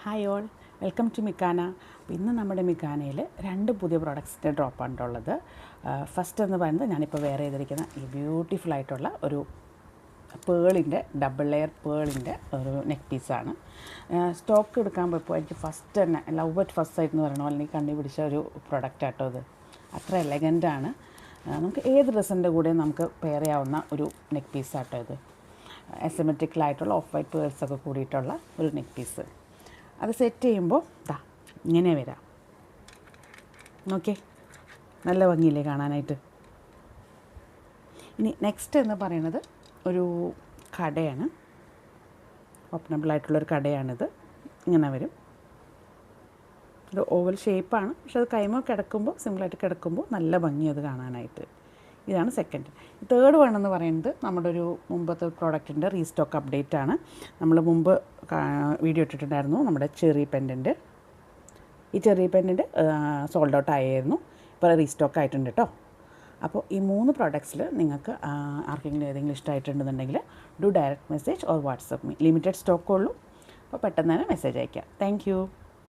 Hi all, welcome to മിക്കാന. അപ്പോൾ ഇന്ന് നമ്മുടെ മിക്കാനയിൽ 2 പുതിയ പ്രോഡക്ട്സിൻ്റെ ഡ്രോപ്പാണ് ഉള്ളത്. ഫസ്റ്റ് എന്ന് പറയുന്നത് ഞാനിപ്പോൾ വെയർ ചെയ്തിരിക്കുന്ന ഈ ബ്യൂട്ടിഫുൾ ആയിട്ടുള്ള ഒരു പേളിൻ്റെ ഡബിൾ ലെയർ പേളിൻ്റെ ഒരു നെക്ക് പീസാണ്. സ്റ്റോക്ക് എടുക്കാൻ പോയപ്പോൾ എനിക്ക് ഫസ്റ്റ് തന്നെ ലവ് അറ്റ് ഫസ്റ്റ് സൈറ്റ് എന്ന് പറയണോ അല്ലെങ്കിൽ കണ്ടുപിടിച്ച ഒരു പ്രൊഡക്റ്റ് ആട്ടോ ഇത്. അത്ര എലഗൻ്റാണ്. നമുക്ക് ഏത് ഡ്രസ്സിൻ്റെ കൂടെയും നമുക്ക് പെയർ ചെയ്യാവുന്ന ഒരു നെക്ക് പീസാട്ടോ ഇത്. അസിമെട്രിക്കലായിട്ടുള്ള ഓഫ് വൈറ്റ് പേൾസൊക്കെ കൂടിയിട്ടുള്ള ഒരു നെക്ക് പീസ്. അത് സെറ്റ് ചെയ്യുമ്പോൾ ഇങ്ങനെ വരാം. ഓക്കെ, നല്ല ഭംഗിയില്ലേ കാണാനായിട്ട്. ഇനി നെക്സ്റ്റ് എന്ന് പറയുന്നത് ഒരു കടയാണ്, ഓപ്പണബിളായിട്ടുള്ളൊരു കടയാണിത്. ഇങ്ങനെ വരും. ഒരു ഓവൽ ഷേപ്പാണ്, പക്ഷെ അത് കൈമ കിടക്കുമ്പോൾ സിമ്പിളായിട്ട് കിടക്കുമ്പോൾ നല്ല ഭംഗി അത് കാണാനായിട്ട്. ഇതാണ് സെക്കൻഡ്. തേർഡ് വൺ എന്ന് പറയുന്നത് നമ്മുടെ ഒരു മുമ്പത്തെ പ്രോഡക്റ്റിൻ്റെ റീസ്റ്റോക്ക് അപ്ഡേറ്റ് ആണ്. നമ്മൾ മുമ്പ് വീഡിയോ ഇട്ടിട്ടുണ്ടായിരുന്നു നമ്മുടെ ചെറി പെൻഡൻറ്റ്. ഈ ചെറി പെൻഡൻറ്റ് സോൾഡ് ഔട്ട് ആയിരുന്നു, ഇപ്പോൾ റീസ്റ്റോക്ക് ആയിട്ടുണ്ട് കേട്ടോ. അപ്പോൾ ഈ 3 പ്രോഡക്ട്സിൽ നിങ്ങൾക്ക് ആർക്കെങ്കിലും ഏതെങ്കിലും ഇഷ്ടമായിട്ടുണ്ടെന്നുണ്ടെങ്കിൽ do direct message or WhatsApp me. Limited സ്റ്റോക്കേ ഉള്ളൂ, അപ്പോൾ പെട്ടെന്ന് തന്നെ മെസ്സേജ് അയയ്ക്കാം. Thank U.